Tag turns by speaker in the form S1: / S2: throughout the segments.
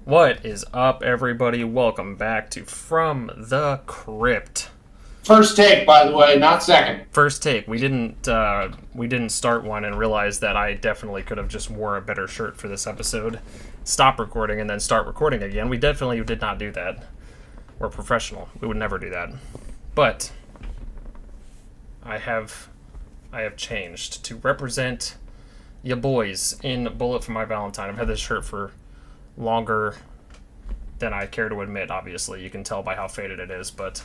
S1: What is up, everybody? Welcome back to From the Crypt.
S2: First take, by the way, not second.
S1: First take. We didn't start one and realize that I definitely could have just wore a better shirt for this episode. Stop recording and then start recording again. We definitely did not do that. We're professional. We would never do that. But I have changed to represent ya boys in Bullet for My Valentine. I've had this shirt for longer than I care to admit, obviously. You can tell by how faded it is, but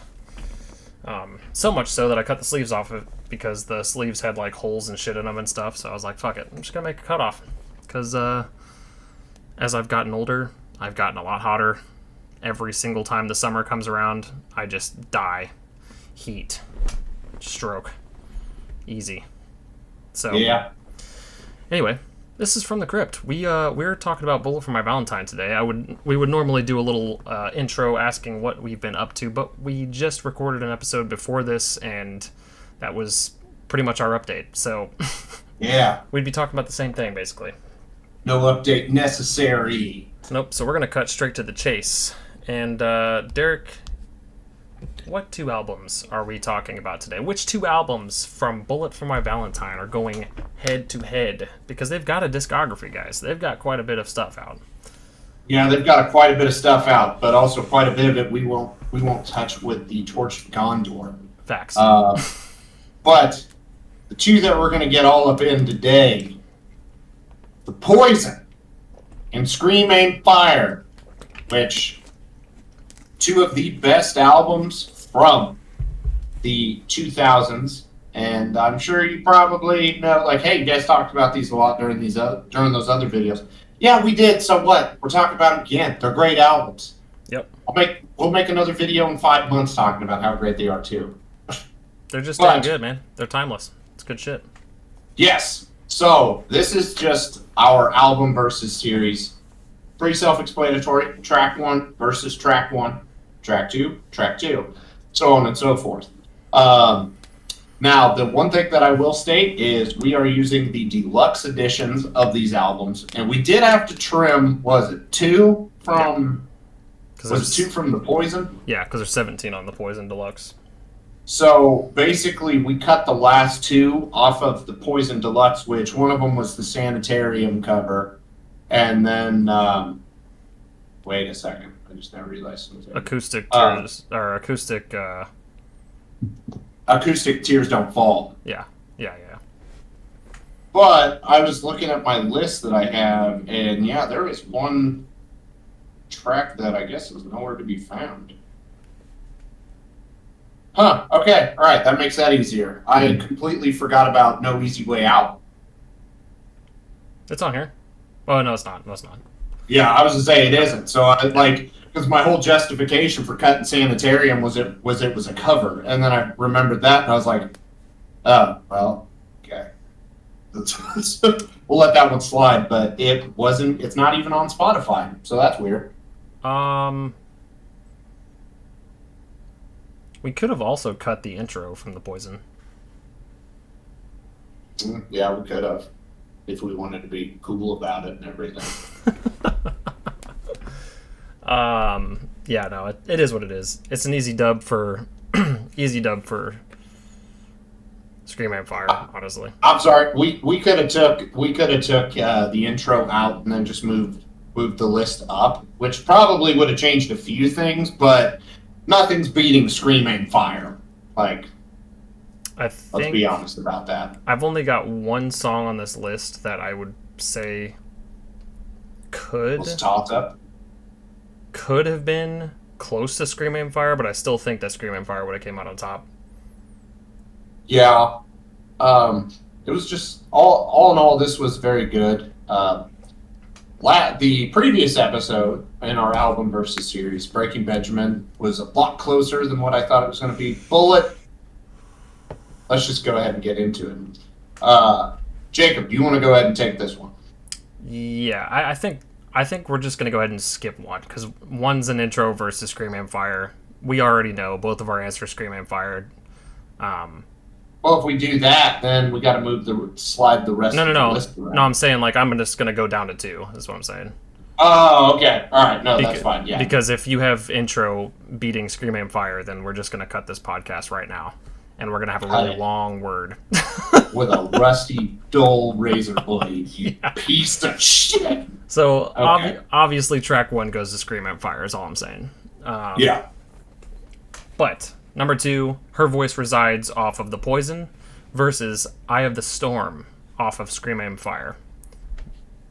S1: so much so that I cut the sleeves off it because the sleeves had like holes and shit in them and stuff, so I was like, fuck it, I'm just gonna make a cutoff. Because as I've gotten older, I've gotten a lot hotter. Every single time the summer comes around, I just die. Heat. Stroke. Easy. So,
S2: Yeah.
S1: anyway, this is From the Crypt. We're talking about Bullet for My Valentine today. We would normally do a little intro asking what we've been up to, but we just recorded an episode before this, and that was pretty much our update. So
S2: Yeah.
S1: we'd be talking about the same thing, basically.
S2: No update necessary.
S1: Nope. So we're gonna cut straight to the chase. And Derek, what two albums are we talking about today? Which two albums from Bullet for My Valentine are going head to head? Because they've got a discography, guys. They've got quite a bit of stuff out.
S2: Yeah, they've got quite a bit of stuff out, but also quite a bit of it we won't touch with the Torched Gondor.
S1: Facts.
S2: But the two that we're going to get all up in today, The Poison and Scream Aim Fire, which two of the best albums from the 2000s, and I'm sure you probably know, like, hey, you guys talked about these a lot during those other videos. Yeah, we did. So what? We're talking about them again. They're great albums.
S1: Yep.
S2: We'll make another video in 5 months talking about how great they are too.
S1: They're just damn good, man. They're timeless. It's good shit.
S2: Yes. So this is just our album versus series. Pretty self-explanatory. Track 1 versus track 1. Track 2, track 2. So on and so forth. Now, the one thing that I will state is we are using the deluxe editions of these albums, and we did have to trim, was it 2 from...
S1: Yeah.
S2: Was it 2 from The Poison?
S1: Yeah, because there's 17 on the Poison Deluxe.
S2: So basically, we cut the last 2 off of the Poison Deluxe, which one of them was the Sanitarium cover, and then wait a second, I just now realized something.
S1: Acoustic tears or acoustic.
S2: Acoustic Tears Don't Fall.
S1: Yeah.
S2: But I was looking at my list that I have, and yeah, there is one track that I guess is nowhere to be found. Huh, okay, alright, that makes that easier. I completely forgot about No Easy Way Out.
S1: It's on here. Oh no, it's not. No, it's not.
S2: Yeah, I was to say it isn't. So because my whole justification for cutting Sanitarium was it was a cover, and then I remembered that, and I was like, oh, well, okay. We'll let that one slide, but it's not even on Spotify, so that's weird.
S1: We could have also cut the intro from The Poison.
S2: Yeah, we could have, if we wanted to be cool about it and everything.
S1: Yeah, no, it is what it is. It's an easy dub for Scream and Fire, honestly.
S2: I'm sorry, we could have took the intro out and then just moved the list up, which probably would have changed a few things, but nothing's beating Scream Aim Fire. Like, let's be honest about that.
S1: I've only got one song on this list that I would say could have been close to Scream Aim Fire, but I still think that Scream Aim Fire would have came out on top.
S2: Yeah. It was just all in all, this was very good. The previous episode in our album versus series, Breaking Benjamin, was a lot closer than what I thought it was going to be. Bullet, let's just go ahead and get into it. Jacob, do you want to go ahead and take this one?
S1: Yeah, I think we're just going to go ahead and skip one, because one's an intro versus Scream and Fire. We already know both of our answers Scream and Fire.
S2: Well, if we do that, then we got to slide the rest of the list around.
S1: No, I'm saying, like, I'm just going to go down to 2, is what I'm saying.
S2: Oh, okay. All right. No, that's fine. Yeah.
S1: Because if you have intro beating Scream Aim Fire, then we're just going to cut this podcast right now. And we're going to have a really long word.
S2: With a rusty, dull razor blade, you piece of shit.
S1: So, obviously, track 1 goes to Scream Aim Fire, is all I'm saying.
S2: Yeah.
S1: But, number 2, Her Voice Resides off of The Poison versus Eye of the Storm off of Scream Aim Fire.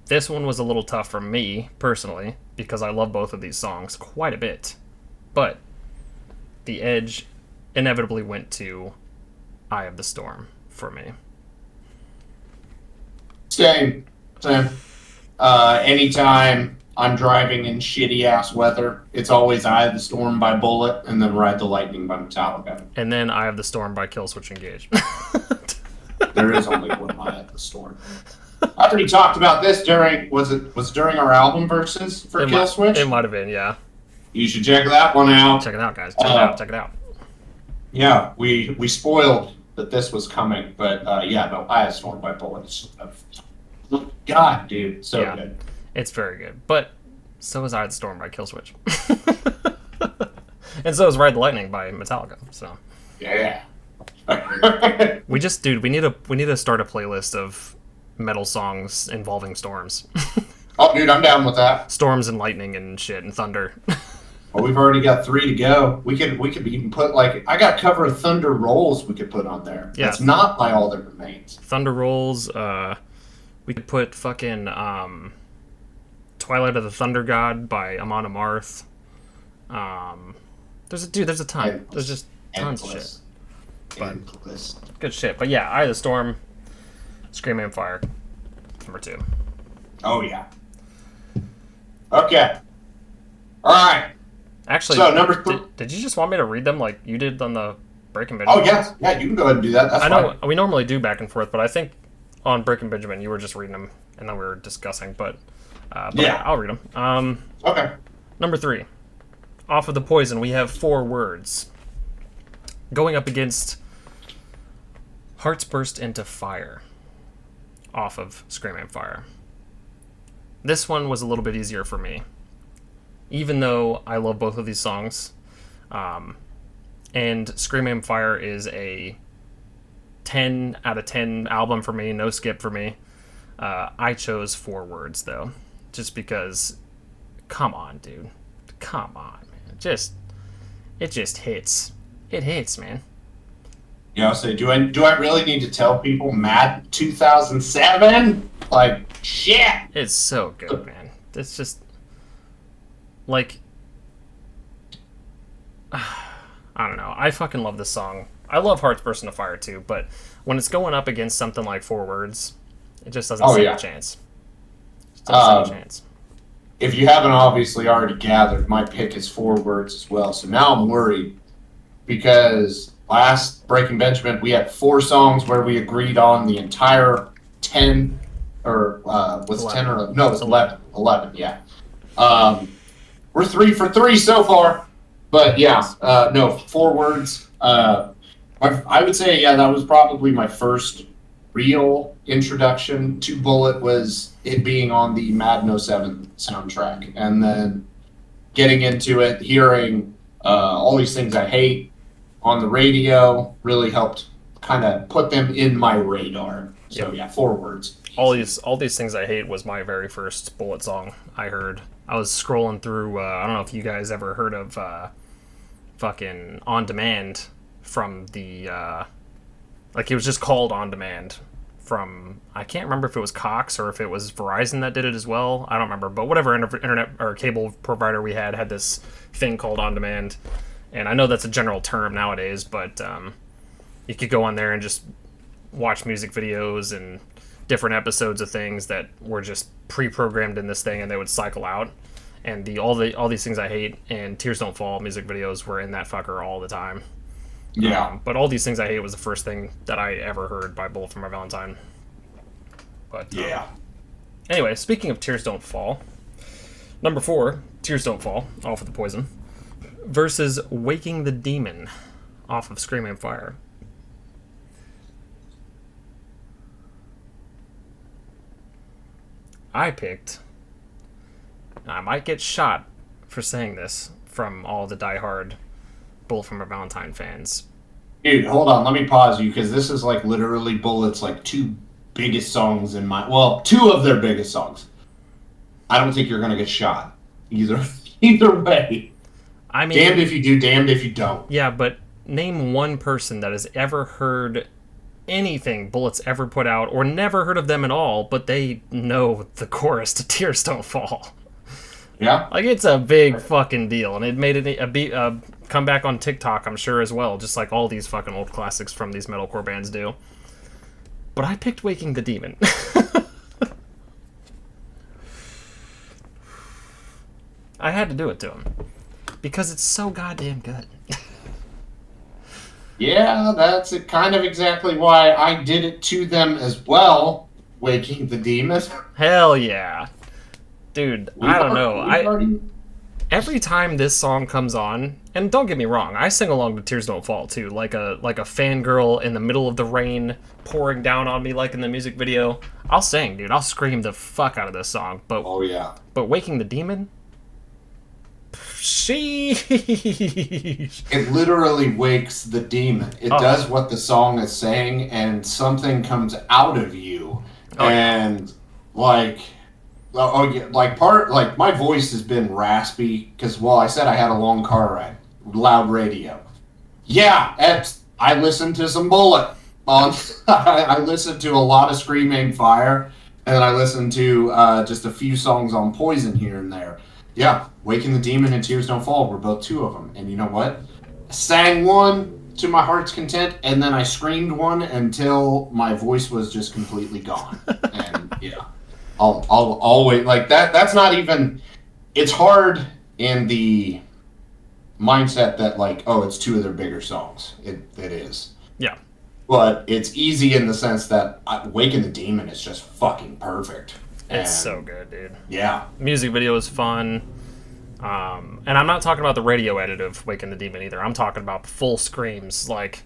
S1: This one was a little tough for me, personally, because I love both of these songs quite a bit. But the edge inevitably went to Eye of the Storm for me.
S2: Same. Anytime I'm driving in shitty-ass weather, it's always Eye of the Storm by Bullet, and then Ride the Lightning by Metallica.
S1: And then Eye of the Storm by Killswitch Engage.
S2: There is only one Eye of the Storm. I already talked about this during during our album versus for Killswitch?
S1: It might have been, yeah.
S2: You should check that one out.
S1: Check it out, guys. Check it out.
S2: Yeah, we spoiled that this was coming, but no, Eye of the Storm by Bullet. God, dude, so good.
S1: It's very good, but so is Eye of the Storm by Killswitch, and so is Ride the Lightning by Metallica. So
S2: yeah,
S1: we need to start a playlist of metal songs involving storms.
S2: Oh, dude, I'm down with that.
S1: Storms and lightning and shit and thunder.
S2: Well, we've already got 3 to go. We could even put I got cover of Thunder Rolls we could put on there.
S1: Yeah.
S2: That's not by All That Remains.
S1: Thunder Rolls. We could put fucking Twilight of the Thunder God by Amon Amarth. There's a ton.
S2: Endless.
S1: There's just tons of shit.
S2: Endless.
S1: Good shit. But yeah, Eye of the Storm, Scream Aim Fire, number 2.
S2: Oh yeah. Okay. All right.
S1: Actually,
S2: so number 3.
S1: Did you just want me to read them like you did on the Breaking Benjamin?
S2: Oh yeah, you can go ahead and do that. That's
S1: I know
S2: fine.
S1: we normally do back and forth, but I think on Breaking Benjamin you were just reading them and then we were discussing. But yeah, I'll read them.
S2: Okay.
S1: Number 3, off of The Poison, we have 4 words going up against Hearts Burst into Fire off of Scream Aim Fire. This one was a little bit easier for me, even though I love both of these songs. And Scream Aim Fire is a 10 out of 10 album for me, no skip for me. I chose 4 words, though, just because, come on, dude. Come on, man. It just hits. It hits, man.
S2: Yeah, I'll say, do I really need to tell people Mad 2007? Like, shit!
S1: It's so good, man. It's just, like, I don't know. I fucking love this song. I love Hearts Burst into Fire, too, but when it's going up against something like 4 words, it just doesn't stand a chance. It doesn't stand a chance.
S2: If you haven't obviously already gathered, my pick is 4 words as well, so now I'm worried, because last Breaking Benjamin, we had 4 songs where we agreed on the entire 10, or was it 10 or no? It was 11. 11, yeah. We're 3 for 3 so far, but yeah, no, 4 words. I would say, yeah, that was probably my first real introduction to Bullet, was it being on the Madden 07 soundtrack, and then getting into it, hearing All These Things I Hate on the radio really helped kind of put them in my radar. So yeah, 4 words.
S1: All these things I hate was my very first Bullet song I heard. I was scrolling through. I don't know if you guys ever heard of fucking On Demand from the like, it was just called On Demand from, I can't remember if it was Cox or if it was Verizon that did it as well. I don't remember, but whatever internet or cable provider we had this thing called On Demand. And I know that's a general term nowadays, but you could go on there and just watch music videos and different episodes of things that were just pre-programmed in this thing, and they would cycle out. And all these things I hate and Tears Don't Fall music videos were in that fucker all the time.
S2: Yeah.
S1: But All These Things I Hate was the first thing that I ever heard by Bullet for My Valentine. But
S2: yeah.
S1: Anyway, speaking of Tears Don't Fall, number 4, Tears Don't Fall, off of The Poison, versus Waking the Demon, off of Scream Aim Fire. I picked and I might get shot for saying this from all the diehard Bullet for My Valentine fans.
S2: Dude, hold on. Let me pause you because this is like literally Bullet's like two biggest songs in my... Well, two of their biggest songs. I don't think you're going to get shot. Either way.
S1: I mean...
S2: Damned if you do, damned if you don't.
S1: Yeah, but name one person that has ever heard anything Bullet's ever put out, or never heard of them at all, but they know the chorus to Tears Don't Fall.
S2: Yeah?
S1: Like, it's a big fucking deal, and it made it a comeback on TikTok, I'm sure, as well, just like all these fucking old classics from these metalcore bands do. But I picked Waking the Demon. I had to do it to him. Because it's so goddamn good.
S2: Yeah, that's kind of exactly why I did it to them as well, Waking the Demon.
S1: Hell yeah. Dude, I don't know. Every time this song comes on, and don't get me wrong, I sing along to Tears Don't Fall too, like a fangirl in the middle of the rain pouring down on me like in the music video. I'll sing, dude. I'll scream the fuck out of this song. But
S2: oh yeah.
S1: But Waking the Demon? Sheesh.
S2: It literally wakes the demon. It does what the song is saying, and something comes out of you. And like my voice has been raspy because, well, I said I had a long car ride, loud radio. Yeah, I listened to some Bullet. I listened to a lot of Scream Aim Fire, and then I listened to just a few songs on Poison here and there. Yeah, Waking the Demon and Tears Don't Fall were both two of them. And you know what? I sang one to my heart's content, and then I screamed one until my voice was just completely gone. And yeah, I'll always, like, that's not even, it's hard in the mindset that, like, oh, it's two of their bigger songs. It is.
S1: Yeah.
S2: But it's easy in the sense that Waking the Demon is just fucking perfect.
S1: It's so good, dude.
S2: Yeah.
S1: Music video is fun. And I'm not talking about the radio edit of Waking the Demon either. I'm talking about full screams, like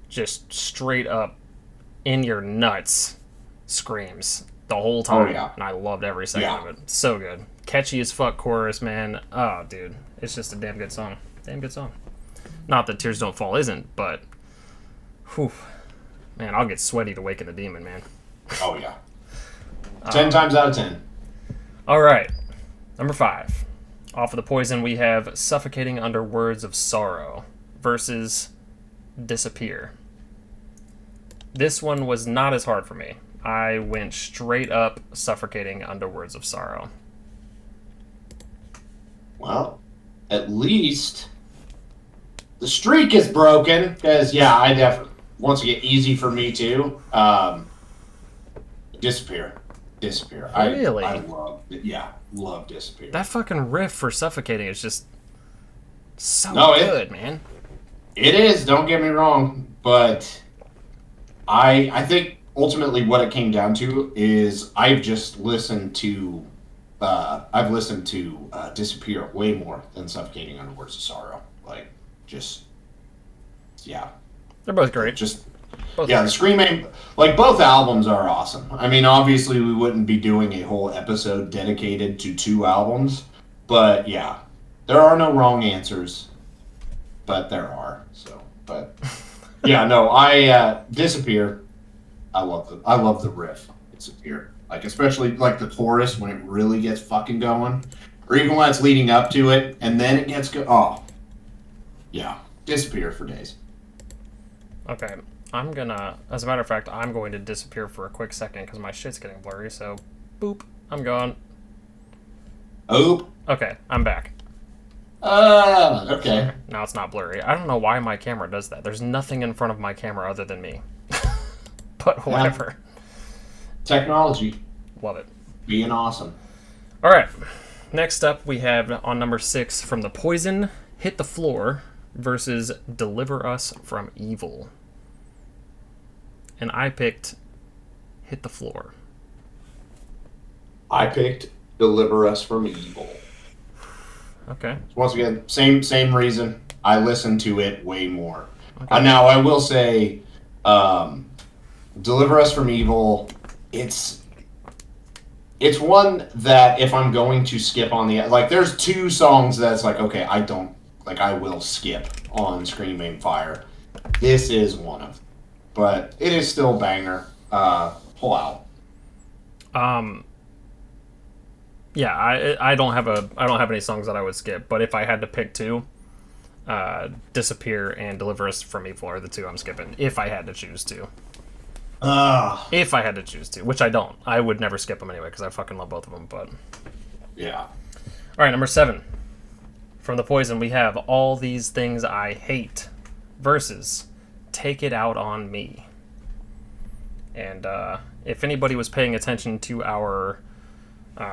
S1: just straight up in your nuts screams the whole time.
S2: Oh, yeah.
S1: And I loved every second of it. So good. Catchy as fuck chorus, man. Oh, dude. It's just a damn good song. Damn good song. Not that Tears Don't Fall isn't, but whew. Man, I'll get sweaty to Waking the Demon, man.
S2: Oh, yeah. 10 times out of 10.
S1: All right. Number 5. Off of the Poison, we have Suffocating Under Words of Sorrow versus Disappear. This one was not as hard for me. I went straight up Suffocating Under Words of Sorrow.
S2: Well, at least the streak is broken, because, yeah, I definitely, once again, easy for me too. Disappear.
S1: Really?
S2: I love it. Yeah, love Disappear.
S1: That fucking riff for Suffocating is just so good, man.
S2: It is, don't get me wrong, but I think ultimately what it came down to is I've listened to Disappear way more than Suffocating Under Words of Sorrow. Like, just, yeah.
S1: They're both great.
S2: The Scream Aim, like, both albums are awesome. I mean, obviously we wouldn't be doing a whole episode dedicated to two albums, but yeah, there are no wrong answers, but there are. So, but yeah, no, Disappear. I love the riff. Disappear, like, especially like the chorus when it really gets fucking going, or even when it's leading up to it, and then it gets oh, yeah, Disappear for days.
S1: Okay. As a matter of fact, I'm going to disappear for a quick second because my shit's getting blurry, so boop, I'm gone.
S2: Oop.
S1: Okay, I'm back.
S2: Okay.
S1: Now it's not blurry. I don't know why my camera does that. There's nothing in front of my camera other than me. But whatever.
S2: Technology.
S1: Love it.
S2: Being awesome.
S1: Alright, next up we have on number 6 from the Poison, Hit the Floor versus Deliver Us from Evil. And I picked Hit the Floor.
S2: I picked Deliver Us from Evil.
S1: Okay.
S2: Once again, same reason. I listen to it way more.
S1: Okay.
S2: Now, I will say, Deliver Us from Evil, it's It's one that if I'm going to skip on the like, there's two songs that's like, okay, I don't like, I will skip on Scream Aim Fire. This is one of them, but it is still a banger. Pull out.
S1: Yeah, I don't have any songs that I would skip, but if I had to pick two, Disappear and Deliver Us from Evil are the two I'm skipping if I had to choose to. If I had to choose to, which I don't. I would never skip them anyway because I fucking love both of them, but
S2: yeah.
S1: All right, number 7. From the Poison, we have All These Things I Hate versus Take It Out on Me. And if anybody was paying attention to our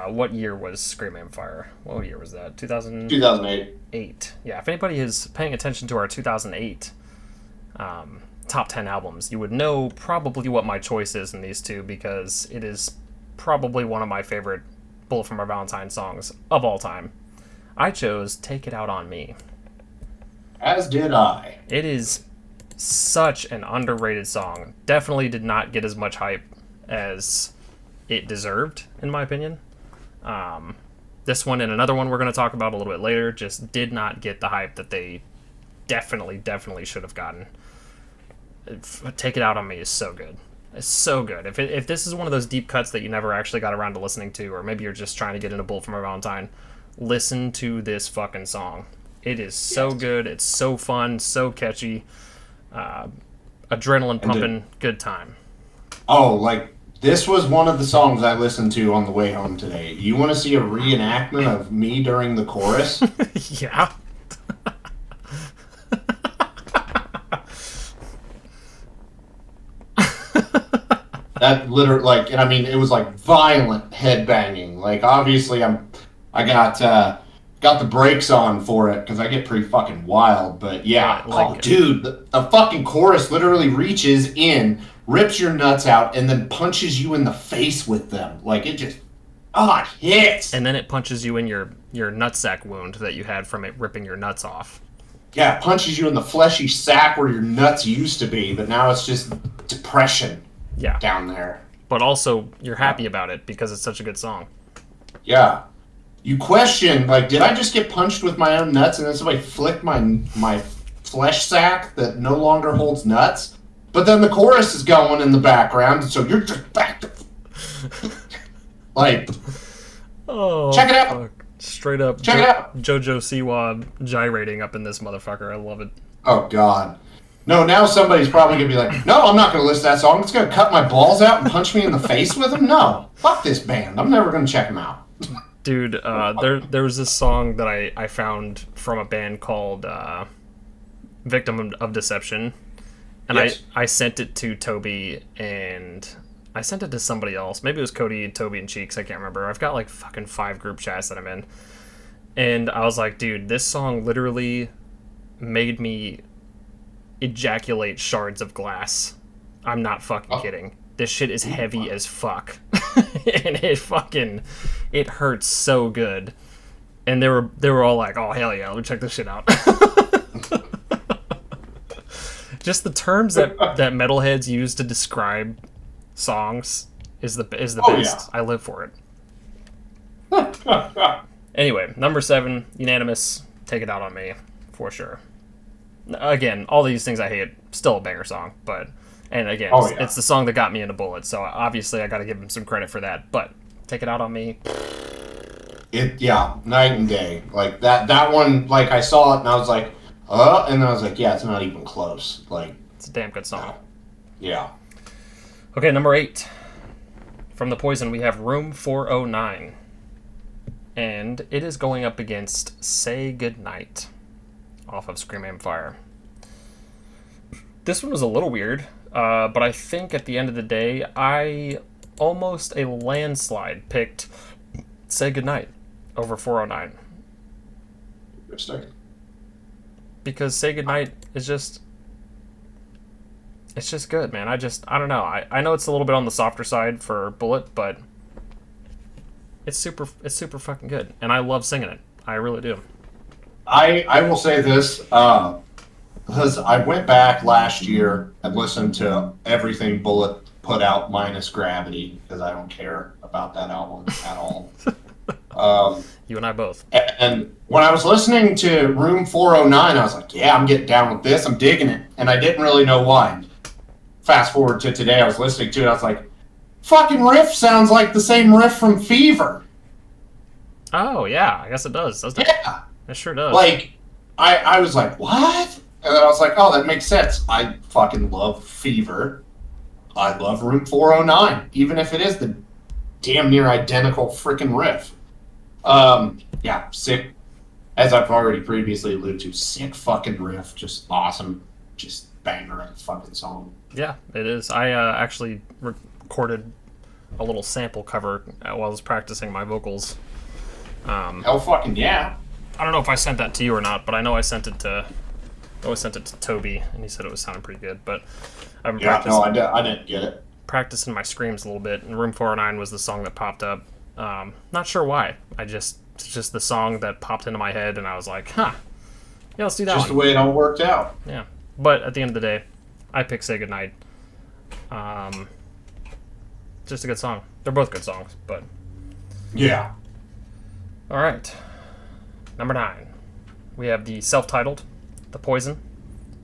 S1: what year was Scream Aim Fire? What year was that?
S2: 2008.
S1: Yeah, if anybody is paying attention to our 2008 top 10 albums, you would know probably what my choice is in these two because it is probably one of my favorite Bullet for My Valentine songs of all time. I chose Take It Out on Me.
S2: As did I.
S1: It is such an underrated song. Definitely did not get as much hype as it deserved, in my opinion. This one and another one we're going to talk about a little bit later just did not get the hype that they definitely should have gotten. Take It Out on Me is so good. It's so good. If this is one of those deep cuts that you never actually got around to listening to, or maybe you're just trying to get into Bullet for My Valentine, listen to this fucking song. It is so good. It's so fun, so catchy. Adrenaline pumping, good time.
S2: Oh, like, this was one of the songs I listened to on the way home today. You want to see a reenactment of me during the chorus?
S1: Yeah.
S2: That literally, like, and I mean, it was like violent headbanging. Like, obviously, I got the brakes on for it because I get pretty fucking wild. But yeah, dude, the fucking chorus literally reaches in, rips your nuts out, and then punches you in the face with them. Like, it just, it hits.
S1: And then it punches you in your nutsack wound that you had from it ripping your nuts off.
S2: Yeah, it punches you in the fleshy sack where your nuts used to be, but now it's just depression.
S1: Yeah.
S2: Down there.
S1: But also, you're happy about it because it's such a good song.
S2: Yeah. You question, like, did I just get punched with my own nuts and then somebody flicked my flesh sack that no longer holds nuts? But then the chorus is going in the background, so you're just back to... like...
S1: Oh,
S2: check it out!
S1: Fuck. Straight up.
S2: Check it out!
S1: JoJo Siwa gyrating up in this motherfucker. I love it.
S2: Oh, God. No, now somebody's probably going to be like, no, I'm not going to listen to that song. It's going to cut my balls out and punch me in the face with them? No. Fuck this band. I'm never going to check them out.
S1: Dude, there was this song that I found from a band called Victim of Deception. And yes. I sent it to Toby and I sent it to somebody else. Maybe it was Cody, Toby, and Cheeks. I can't remember. I've got like fucking 5 group chats that I'm in. And I was like, dude, this song literally made me ejaculate shards of glass. I'm not fucking kidding. This shit is heavy as fuck. And it hurts so good. And they were all like, oh hell yeah, let me check this shit out. Just the terms that metalheads use to describe songs is the best. Yeah. I live for it. Anyway, number 7, unanimous, Take It Out on Me, for sure. Again, All These Things I Hate, still a banger song, but, and again, it's the song that got me into Bullet, so obviously I gotta give him some credit for that, but Take It Out on Me.
S2: Night and day. Like, that one, like, I saw it and I was like, and then I was like, yeah, it's not even close. Like,
S1: it's a damn good song.
S2: Yeah.
S1: Okay, number 8. From the Poison, we have Room 409. And it is going up against Say Goodnight off of Scream Aim Fire. This one was a little weird, but I think at the end of the day, I almost a landslide picked Say Goodnight over 409.
S2: Interesting.
S1: Because Say Goodnight is just... it's just good, man. I don't know. I know it's a little bit on the softer side for Bullet, but it's super fucking good. And I love singing it. I really do.
S2: I will say this, because I went back last year and listened to everything Bullet put out minus Gravity because I don't care about that album at all.
S1: You and I both.
S2: And when I was listening to Room 409, I was like, yeah, I'm getting down with this. I'm digging it. And I didn't really know why. Fast forward to today, I was listening to it. I was like, fucking riff sounds like the same riff from Fever.
S1: Oh, yeah. I guess it does, doesn't it?
S2: Yeah.
S1: It sure does.
S2: Like, I was like, what? And then I was like, oh, that makes sense. I fucking love Fever. I love Room 409, even if it is the damn near identical freaking riff. Yeah, sick. As I've already previously alluded to, sick fucking riff. Just awesome. Just banger of a fucking song.
S1: Yeah, it is. I actually recorded a little sample cover while I was practicing my vocals.
S2: Hell fucking yeah.
S1: I don't know if I sent that to you or not, but I know I sent it to Toby, and he said it was sounding pretty good. But I've been
S2: I didn't get it.
S1: practicing my screams a little bit, and Room 409 was the song that popped up. Not sure why. It's just the song that popped into my head, and I was like, huh, yeah, let's do that
S2: Just
S1: one.
S2: the way it all worked out.
S1: Yeah. But at the end of the day, I pick Say Goodnight. Just a good song. They're both good songs, but...
S2: Yeah.
S1: All right. Number 9. We have the self-titled, The Poison,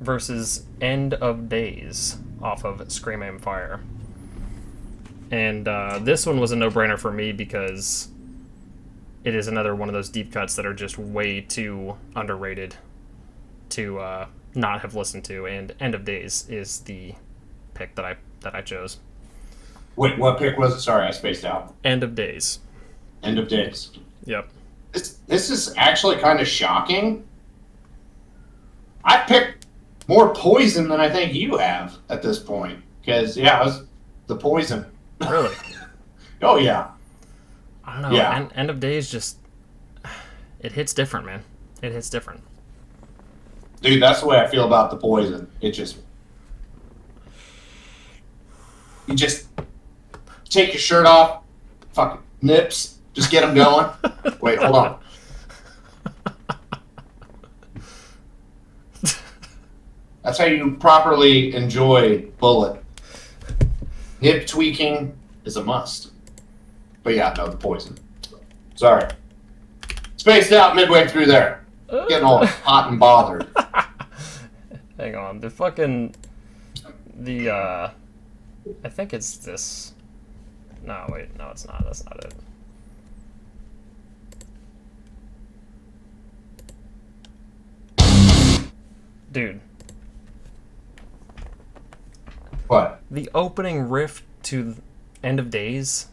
S1: versus End of Days off of Scream Aim Fire. And this one was a no-brainer for me because it is another one of those deep cuts that are just way too underrated to not have listened to, and End of Days is the pick that I chose.
S2: Wait, what pick was it? Sorry, I spaced out.
S1: End of Days.
S2: End of Days.
S1: Yep.
S2: This is actually kind of shocking. I picked more Poison than I think you have at this point. Because, yeah, it was The Poison.
S1: Really?
S2: Oh, yeah.
S1: I don't know.
S2: Yeah.
S1: End of Days just... It hits different, man. It hits different.
S2: Dude, that's the way I feel about The Poison. It just... You just take your shirt off, fucking nips, just get them going. Wait, hold on. That's how you properly enjoy Bullet. Nip tweaking is a must. But yeah, no, The Poison. Sorry. Spaced out midway through there. Getting all hot and bothered.
S1: Hang on. I think it's this. No, wait. No, it's not. That's not it. Dude.
S2: What?
S1: The opening riff to End of Days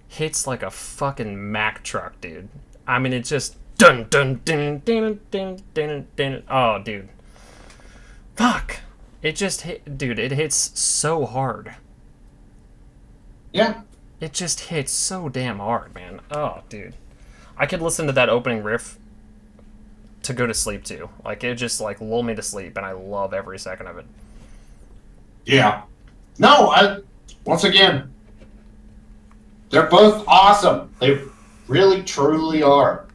S1: hits like a fucking Mack truck, dude. I mean, it's just dun dun dun dun dun dun dun. Oh, dude. Fuck. It just hit, dude. It hits so hard.
S2: Yeah.
S1: It just hits so damn hard, man. Oh, dude. I could listen to that opening riff to go to sleep to. Like, it just like lull me to sleep, and I love every second of it.
S2: Yeah. No, once again, they're both awesome. They really, truly are.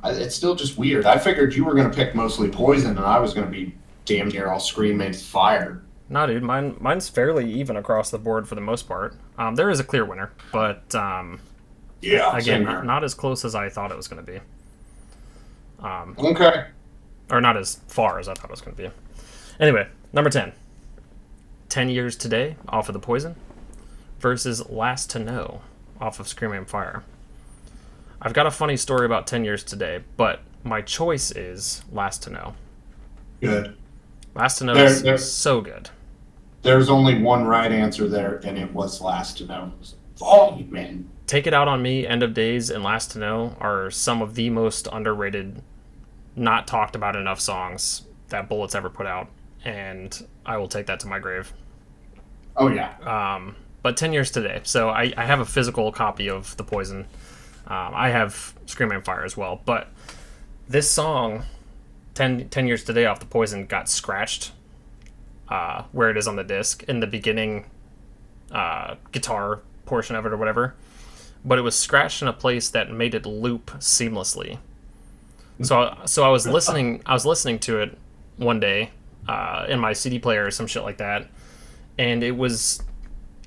S2: It's still just weird. I figured you were going to pick mostly Poison, and I was going to be damn near all Scream Aim Fire.
S1: Nah, dude, mine's fairly even across the board for the most part. There is a clear winner, but
S2: yeah,
S1: again, not as close as I thought it was going to be.
S2: Okay.
S1: Or not as far as I thought it was going to be. Anyway, number 10. 10 Years Today off of The Poison versus Last to Know off of Scream Aim Fire. I've got a funny story about 10 Years Today, but my choice is Last to Know.
S2: Good.
S1: Last to Know is so good.
S2: There's only one right answer there, and it was Last to Know. Volume, man.
S1: Take It Out on Me, End of Days, and Last to Know are some of the most underrated, not talked about enough songs that Bullet's ever put out, and I will take that to my grave.
S2: Oh, yeah.
S1: But 10 Years Today. So I have a physical copy of The Poison. I have Scream Aim Fire as well. But this song, 10 Years Today off The Poison, got scratched where it is on the disc in the beginning guitar portion of it or whatever. But it was scratched in a place that made it loop seamlessly. So I was listening to it one day in my CD player or some shit like that, and it was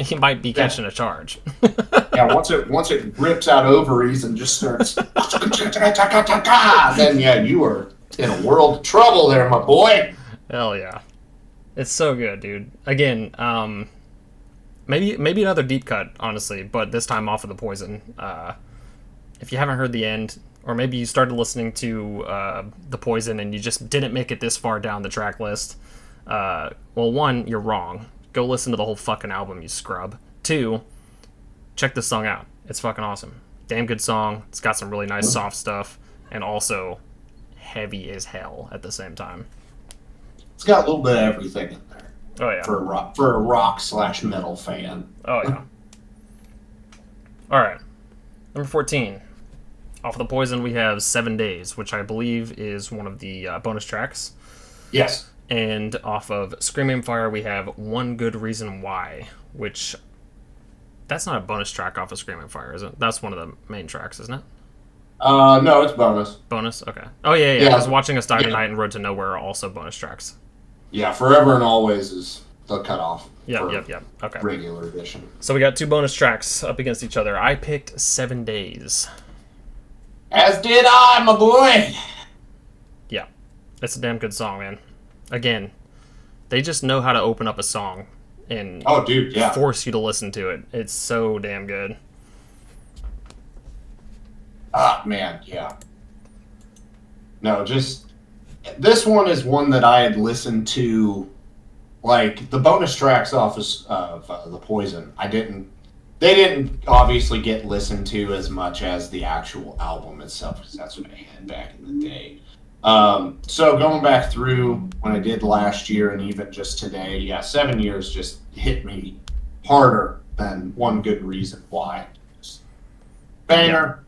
S1: he might be catching a charge.
S2: Yeah, once it rips out ovaries and just starts, then yeah, you are in a world of trouble there, my boy.
S1: Hell yeah, it's so good, dude. Again, maybe another deep cut, honestly, but this time off of the Poison. If you haven't heard the end, or maybe you started listening to the Poison and you just didn't make it this far down the track list, well, one, you're wrong. Go listen to the whole fucking album, you scrub. Two, check this song out. It's fucking awesome. Damn good song. It's got some really nice soft stuff, and also heavy as hell at the same time.
S2: It's got a little bit of everything in there.
S1: Oh yeah.
S2: For a rock/metal fan.
S1: Oh yeah. All right. Number 14. Off of the Poison, we have 7 Days, which I believe is one of the bonus tracks.
S2: Yes.
S1: And off of Screaming Fire, we have One Good Reason Why, which that's not a bonus track off of Screaming Fire, is it? That's one of the main tracks, isn't it?
S2: No, it's bonus.
S1: Bonus? Okay. Oh, yeah. I was watching Us Die Tonight and Road to Nowhere are also bonus tracks.
S2: Yeah, Forever and Always is the cutoff.
S1: Yep. Okay.
S2: Regular edition.
S1: So we got 2 bonus tracks up against each other. I picked 7 Days.
S2: As did I, my boy!
S1: Yeah. It's a damn good song, man. Again, they just know how to open up a song and force you to listen to it. It's so damn good.
S2: Ah, man, yeah. No, just... This one is one that I had listened to, like, the bonus tracks off of The Poison. They didn't obviously get listened to as much as the actual album itself, because that's what I had back in the day. So going back through when I did last year and even just today, yeah, 7 years just hit me harder than One Good Reason Why. Banger,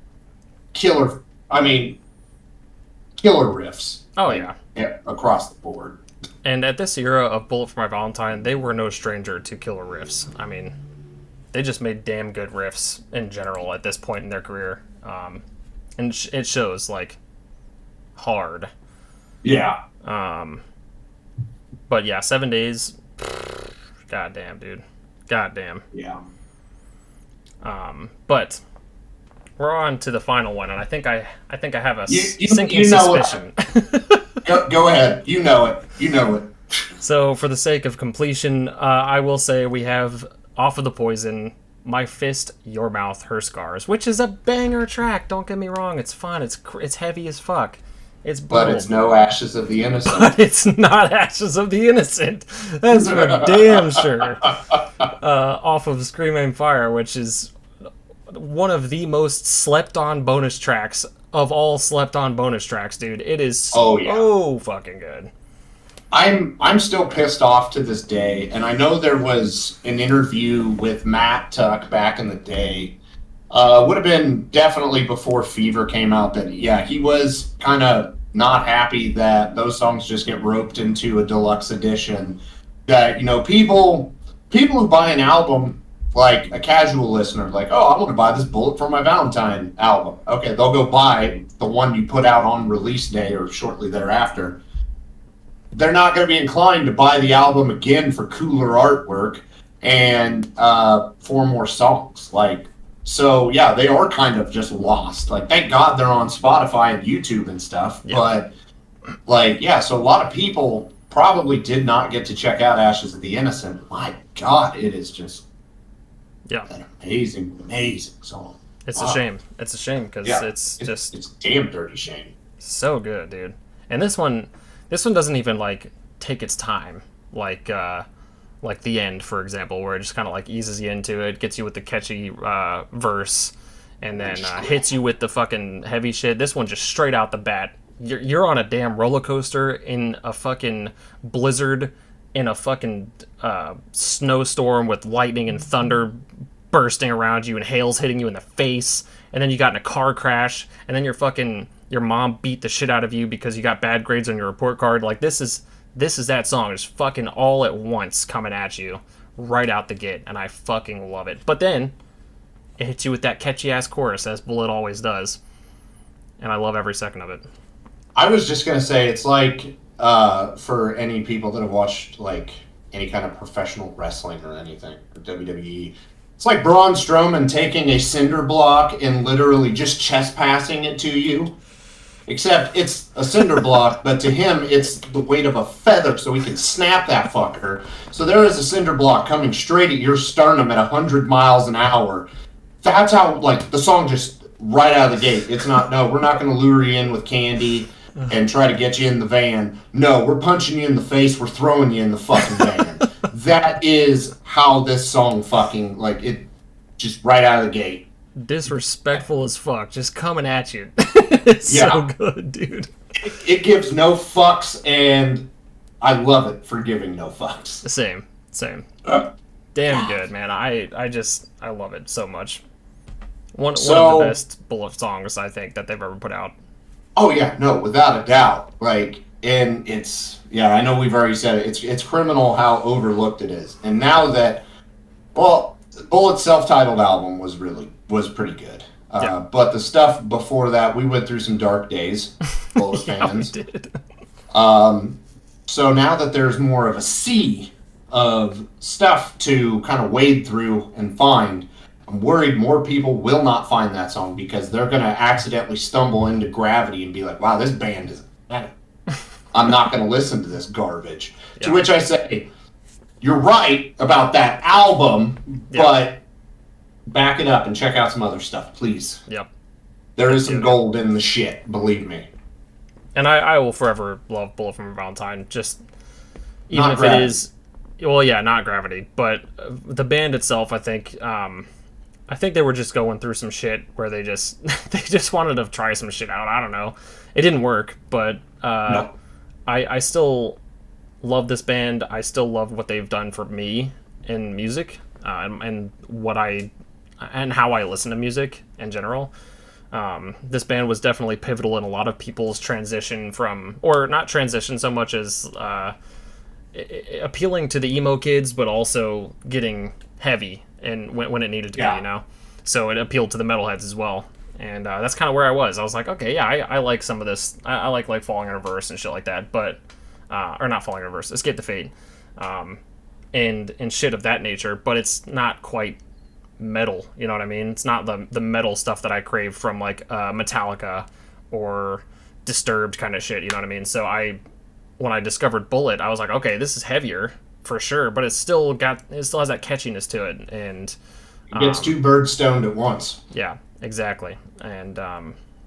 S2: killer riffs.
S1: Oh, yeah.
S2: Yeah, across the board.
S1: And at this era of Bullet for My Valentine, they were no stranger to killer riffs. I mean, they just made damn good riffs in general at this point in their career. And it shows, like, hard.
S2: Yeah.
S1: But yeah, 7 Days. Goddamn, dude. Goddamn.
S2: Yeah.
S1: But we're on to the final one, and I think I have a sinking suspicion.
S2: Go ahead. You know it.
S1: So for the sake of completion, I will say we have off of the Poison, My Fist, Your Mouth, Her Scars, which is a banger track. Don't get me wrong. It's fun. It's heavy as fuck. It's bold.
S2: But it's no Ashes of the Innocent.
S1: But it's not Ashes of the Innocent. That's for damn sure. Off of Screaming Fire, which is one of the most slept-on bonus tracks of all slept-on bonus tracks, dude. It is so fucking good.
S2: I'm still pissed off to this day, and I know there was an interview with Matt Tuck back in the day. Would have been definitely before Fever came out that, yeah, he was kind of not happy that those songs just get roped into a deluxe edition. That, people who buy an album, like a casual listener, like, oh, I'm going to buy this Bullet for My Valentine album. Okay, they'll go buy the one you put out on release day or shortly thereafter. They're not going to be inclined to buy the album again for cooler artwork and 4 more songs. So, yeah, they are kind of just lost. Thank God they're on Spotify and YouTube and stuff. Yeah. But, so a lot of people probably did not get to check out Ashes of the Innocent. My God, it is just an amazing, amazing song.
S1: It's a shame. It's a shame because it's just...
S2: It's a damn dirty shame.
S1: So good, dude. And this one doesn't even, take its time. Like the end, for example, where it just kind of eases you into it, gets you with the catchy verse, and then hits you with the fucking heavy shit. This one just straight out the bat. You're on a damn roller coaster in a fucking blizzard, in a fucking snowstorm with lightning and thunder bursting around you and hail's hitting you in the face, and then you got in a car crash, and then your mom beat the shit out of you because you got bad grades on your report card. This is that song, just fucking all at once coming at you right out the gate, and I fucking love it. But then it hits you with that catchy ass chorus, as Bullet always does, and I love every second of it.
S2: I was just gonna say, it's for any people that have watched any kind of professional wrestling or anything, or WWE. It's like Braun Strowman taking a cinder block and literally just chest passing it to you. Except it's a cinder block, but to him it's the weight of a feather, so he can snap that fucker. So there is a cinder block coming straight at your sternum at 100 miles an hour. That's how, like, the song just right out of the gate. It's not, no, we're not going to lure you in with candy and try to get you in the van. No, we're punching you in the face. We're throwing you in the fucking van. That is how this song fucking, like, it just right out of the gate.
S1: Disrespectful as fuck. Just coming at you. It's so good, dude.
S2: It gives no fucks, and I love it for giving no fucks.
S1: Same. Damn good, man. I love it so much. One of the best Bullet songs, I think, that they've ever put out.
S2: Oh yeah, no, without a doubt. Like, and it's, yeah, I know we've already said it. It's criminal how overlooked it is. And now that, well, Bullet's self-titled album was pretty good. But the stuff before that, we went through some dark days, Bullet fans.
S1: We did.
S2: So now that there's more of a sea of stuff to kind of wade through and find, I'm worried more people will not find that song because they're going to accidentally stumble into Gravity and be like, wow, this band is... I'm not going to listen to this garbage. Yeah. To which I say, you're right about that album, but back it up and check out some other stuff, please.
S1: Yep.
S2: There is some gold in the shit, believe me.
S1: And I will forever love Bullet from Valentine, just even if it is... Well, yeah, not Gravity, but the band itself, I think they were just going through some shit where they just wanted to try some shit out. I don't know. It didn't work, but no. I still love this band. I still love what they've done for me in music, and how I listen to music in general. This band was definitely pivotal in a lot of people's transition from, or not transition so much as appealing to the emo kids, but also getting heavy and when it needed to be, you know. So it appealed to the metalheads as well, and that's kind of where I was. I was like, okay, yeah, I like some of this. I like Falling in Reverse and shit like that, but or not Falling in Reverse, Escape the Fate, and shit of that nature. But it's not quite metal, you know what I mean? It's not the metal stuff that I crave from like Metallica or Disturbed kind of shit, you know what I mean? So when I discovered Bullet, I was like, okay, this is heavier for sure, but it still has that catchiness to it, and
S2: it gets two birds stoned at once.
S1: Yeah, exactly, and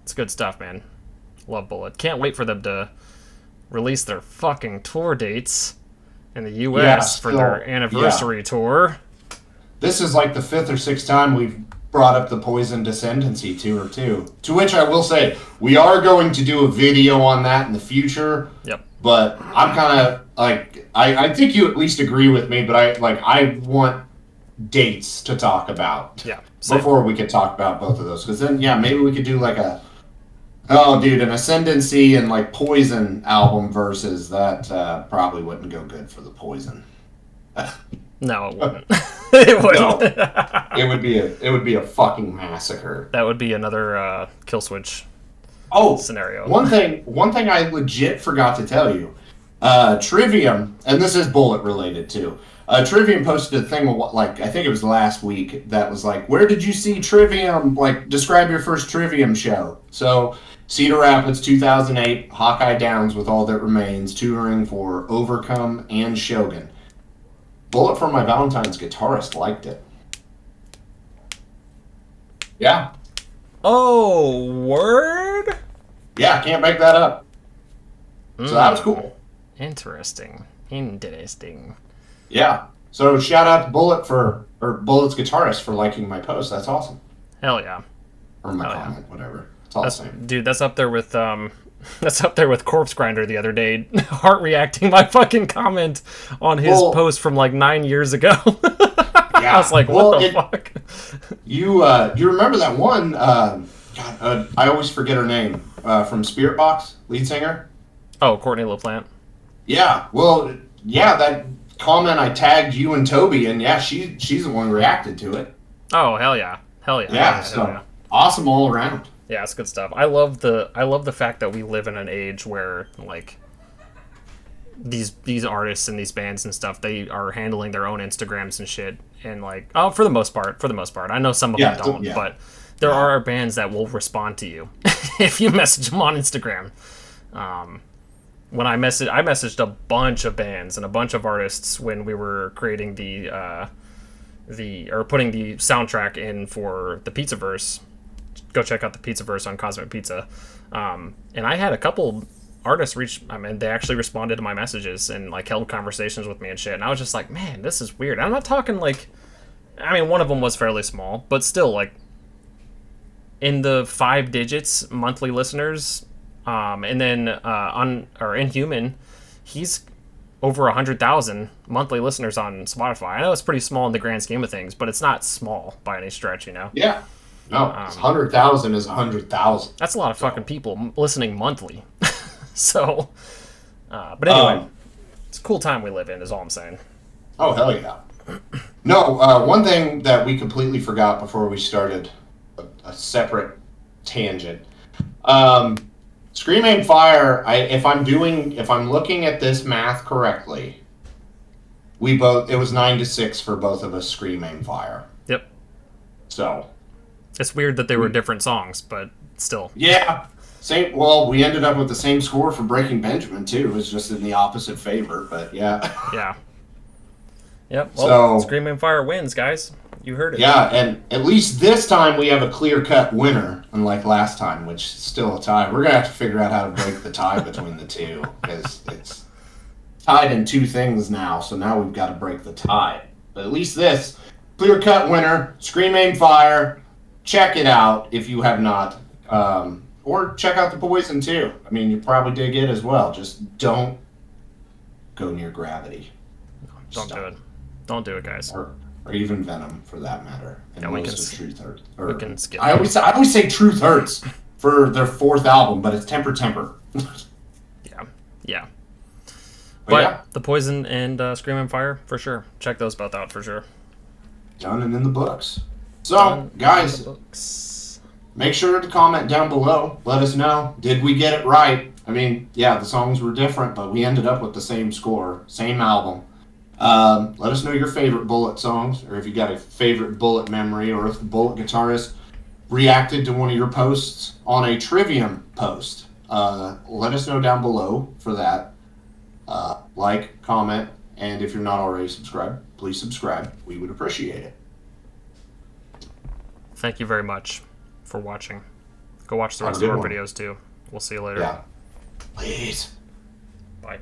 S1: it's good stuff, man. Love Bullet. Can't wait for them to release their fucking tour dates in the U.S. for their anniversary tour.
S2: This is like the 5th or 6th time we've brought up the Poison Descendancy tour, too. To which I will say, we are going to do a video on that in the future.
S1: Yep.
S2: But I'm kind of, like, I think you at least agree with me, but I want dates to talk about.
S1: Yeah.
S2: Before we could talk about both of those. Because then, yeah, maybe we could do like an Ascendancy and like Poison album versus that probably wouldn't go good for the Poison.
S1: No, it wouldn't. It wouldn't.
S2: No. It would be a fucking massacre.
S1: That would be another kill switch scenario.
S2: One thing I legit forgot to tell you. Trivium, and this is Bullet related too. Trivium posted a thing, like, I think it was last week, that was like, where did you see Trivium? Like, describe your first Trivium show. So, Cedar Rapids, 2008, Hawkeye Downs with All That Remains, touring for Overcome and Shogun. Bullet for My Valentine's guitarist liked it. Yeah.
S1: Oh, word?
S2: Yeah, can't make that up. So that was cool.
S1: Interesting.
S2: Yeah. So shout out to Bullet's guitarist for liking my post. That's awesome.
S1: Hell yeah.
S2: Or my comment, whatever. It's all the same.
S1: Dude, that's up there with Corpse Grinder the other day. Heart reacting my fucking comment on his post from like 9 years ago. Yeah. I was like, what the fuck?
S2: You remember that one? I always forget her name. From Spirit Box, lead singer.
S1: Oh, Courtney LaPlante.
S2: Yeah. Well, yeah. That comment I tagged you and Toby, and yeah, she's the one who reacted to it.
S1: Oh, hell yeah.
S2: Yeah. So awesome all around.
S1: Yeah, it's good stuff. I love the fact that we live in an age where like these artists and these bands and stuff, they are handling their own Instagrams and shit, and like, oh, for the most part, I know some of them don't, but there are bands that will respond to you if you message them on Instagram. When I messaged a bunch of bands and a bunch of artists when we were creating or putting the soundtrack in for the Pizzaverse. Go check out the Pizzaverse on Cosmic Pizza. And I had a couple artists they actually responded to my messages and like held conversations with me and shit. And I was just like, man, this is weird. I'm not talking like, one of them was fairly small, but still like in the 5 digits monthly listeners. And then Inhuman, he's over 100,000 monthly listeners on Spotify. I know it's pretty small in the grand scheme of things, but it's not small by any stretch, you know?
S2: Yeah. No, 100,000 is 100,000.
S1: That's a lot of fucking people listening monthly. So, but anyway, it's a cool time we live in, is all I'm saying.
S2: Oh, hell yeah. No, one thing that we completely forgot before we started a separate tangent. Scream, Aim, Fire, if I'm looking at this math correctly, it was 9-6 for both of us, Scream, Aim, Fire.
S1: Yep.
S2: So.
S1: It's weird that they were different songs, but still.
S2: Yeah. Same. Well, we ended up with the same score for Breaking Benjamin, too. It was just in the opposite favor, but yeah.
S1: Yeah. Yep. Well, Scream, Aim, Fire wins, guys. You heard it.
S2: Yeah, and at least this time we have a clear-cut winner, unlike last time, which is still a tie. We're going to have to figure out how to break the tie between the two, because it's tied in 2 things now, so now we've got to break the tie. But at least this, clear-cut winner, Scream, Aim, Fire. Check it out if you have not. Or check out The Poison, too. You probably dig it as well. Just don't go near Gravity.
S1: Don't do it. Don't do it, guys.
S2: Or even Venom, for that matter. And
S1: yeah, we can skip.
S2: I always say Truth Hurts for their 4th album, but it's Temper.
S1: Yeah. But The Poison and Scream and Fire, for sure. Check those both out, for sure.
S2: Done and in the books. So, guys, make sure to comment down below. Let us know. Did we get it right? The songs were different, but we ended up with the same score, same album. Let us know your favorite Bullet songs, or if you got a favorite Bullet memory, or if the Bullet guitarist reacted to one of your posts on a Trivium post. Let us know down below for that. Like, comment, and if you're not already subscribed, please subscribe. We would appreciate it.
S1: Thank you very much for watching. Go watch the rest of our videos, too. We'll see you later.
S2: Yeah. Please.
S1: Bye.